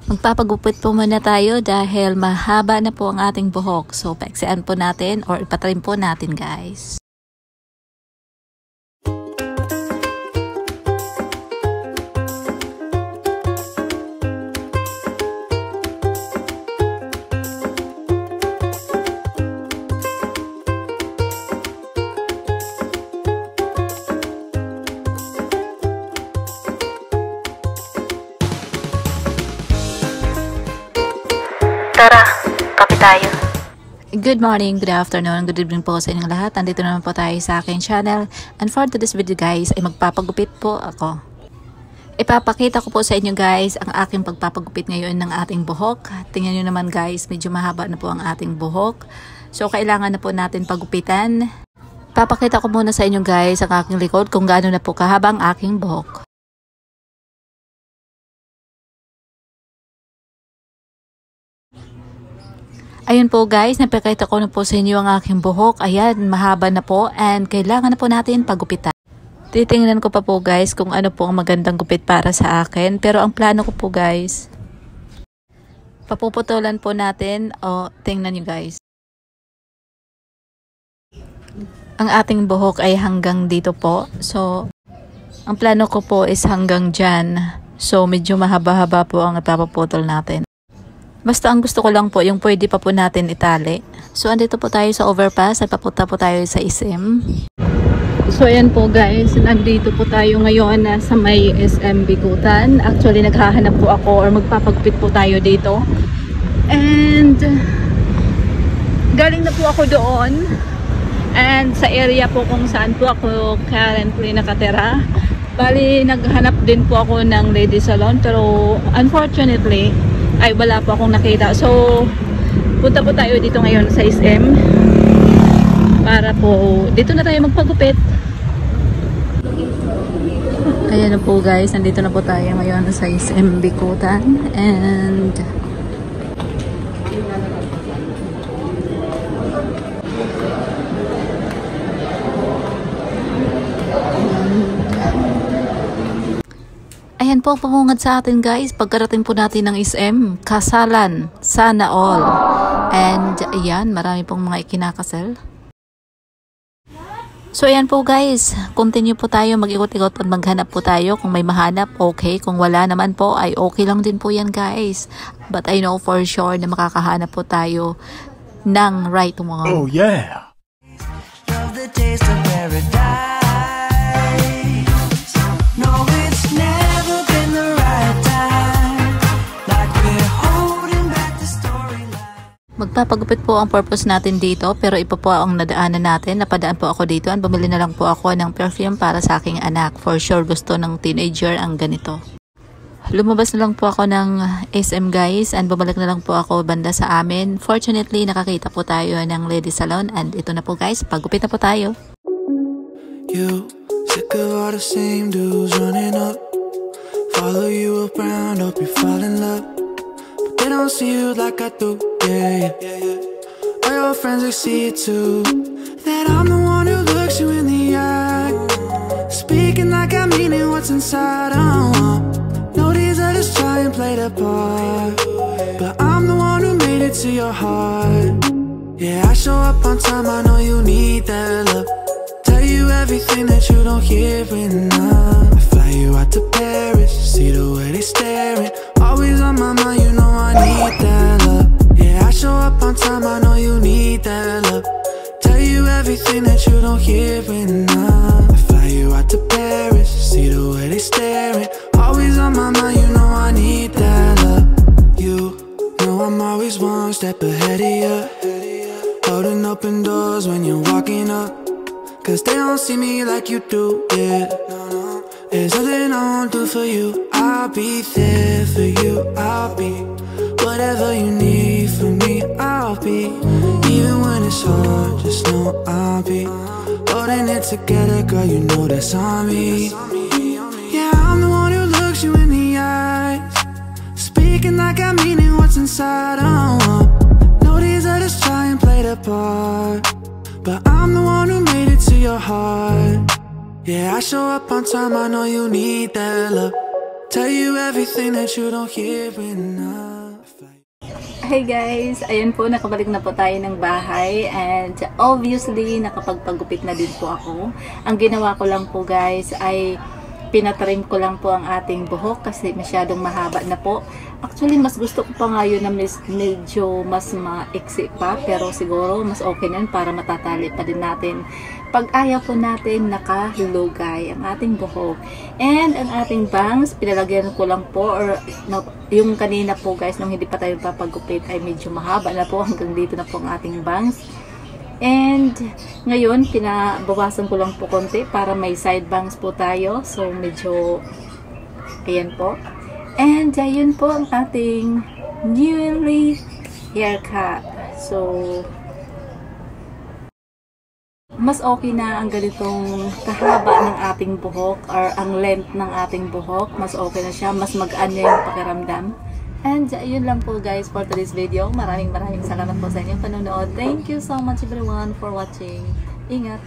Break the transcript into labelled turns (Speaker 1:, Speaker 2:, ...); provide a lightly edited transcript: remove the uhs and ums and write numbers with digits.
Speaker 1: Magpapagupit po muna tayo dahil mahaba na po ang ating buhok. So, paiksian po natin or ipatrim po natin, guys.
Speaker 2: Tara, kape tayo.
Speaker 1: Good morning, good afternoon, good evening po sa inyong lahat. Nandito naman po tayo sa aking channel. And for today's video guys, ay magpapagupit po ako. Ipapakita ko po sa inyo guys ang aking pagpapagupit ngayon ng ating buhok. Tingnan nyo naman guys, medyo mahaba na po ang ating buhok. So kailangan na po natin pagupitan. Papakita ko muna sa inyo guys ang aking likod kung gaano na po kahaba ang aking buhok. Ayun po guys, napakita ko na po sa inyo ang aking buhok. Ayan, mahaba na po and kailangan na po natin pagupitan. Titingnan ko pa po guys kung ano po ang magandang gupit para sa akin. Pero ang plano ko po guys, papuputulan po natin. O, tingnan nyo guys. Ang ating buhok ay hanggang dito po. So, ang plano ko po is hanggang dyan. So, medyo mahaba-haba po ang ipapaputol natin. Basta ang gusto ko lang po yung pwede pa po natin itali. So, andito po tayo sa overpass at papunta po tayo sa SM. So, ayan po guys. Nandito po tayo ngayon sa may SM Bikutan. Actually, naghahanap po ako or magpapagupit po tayo dito. And, galing na po ako doon. And, sa area po kung saan po ako currently nakatira. Bali, naghanap din po ako ng lady salon. Pero, unfortunately, ay wala po akong nakita. So, punta po tayo dito ngayon sa SM para po dito na tayo magpagupit. Ayan na po guys, nandito na po tayo ngayon sa SM Bikutan and ayan po ang pamungad sa atin guys. Pagkarating po natin ng SM, kasalan, sana all. And ayan, marami pong mga ikinakasal. So ayan po guys, continue po tayo, mag-ikot-ikot at maghanap po tayo. Kung may mahanap, okay. Kung wala naman po, ay okay lang din po yan guys. But I know for sure na makakahanap po tayo ng right one.
Speaker 3: Oh yeah!
Speaker 4: Love the taste of paradise. No, it's never been the right time. Like we're holding back the storyline.
Speaker 1: Magpapagupit po ang purpose natin dito, pero iba po ang nadaanan natin. Napadaan po ako dito at bumili na lang po ako ng perfume para sa aking anak. For sure gusto ng teenager ang ganito. Lumabas na lang po ako ng SM guys and bumalik na lang po ako banda sa amin. Fortunately, nakakita po tayo ng lady salon and ito na po guys, pagupit na po tayo.
Speaker 4: You sick of all the same dudes running up, follow you around, hope you fall in love, but they don't see you like I do. Yeah, all your friends they see it too, that I'm the one who looks you in the eye, speaking like I mean it, what's inside. No, these others try and play the part, but I'm the one who made it to your heart. Yeah, I show up on time, I know you need that love. Tell you everything that you don't hear enough. I fly you out to Paris, see the way they staring. Always on my mind, you know I need that love. Yeah, I show up on time, I know you need that love. Tell you everything that you don't hear enough. I fly you out to Paris, see the way they staring. Always on my mind, you know I need that love. You know I'm always one step ahead of you, holding open doors when you're walking up, cause they don't see me like you do, yeah. There's nothing I won't do for you. I'll be there for you. I'll be whatever you need from me. I'll be, even when it's hard, just know I'll be holding it together, girl, you know that's on me. Yeah, I'm the one who looks you in the eyes, speaking like I mean it, what's inside. No, these others try and play the part, but I'm the one who made it to your heart. Yeah, I show up on time, I know you need that love. tell you everything that you don't hear enough.
Speaker 1: Hey guys, ayan po, nakabalik na po tayo ng bahay and obviously nakapagpagupit na din po ako. Ang ginawa ko lang po guys ay pinatrim ko lang po ang ating buhok kasi masyadong mahaba na po. Actually, mas gusto ko pa ngayon na medyo mas maiksi pa, pero siguro mas okay na yun para matatali pa din natin. Pag ayaw po natin nakalugay ang ating buhok. And ang ating bangs, pinalagyan ko lang po, or no, yung kanina po guys, nung hindi pa tayo papagupit ay medyo mahaba na po, hanggang dito na po ang ating bangs. And ngayon, pinabawasan ko lang po konti para may side bangs po tayo. So medyo, ayan po. And ayun po ang ating newly haircut. So mas okay na ang ganitong kahaba ng ating buhok or ang length ng ating buhok. Mas okay na siya, mas magaan niya yung pakiramdam. And yun lang po guys for today's video. Maraming salamat po sa inyong panonood. Thank you so much everyone for watching. Ingat!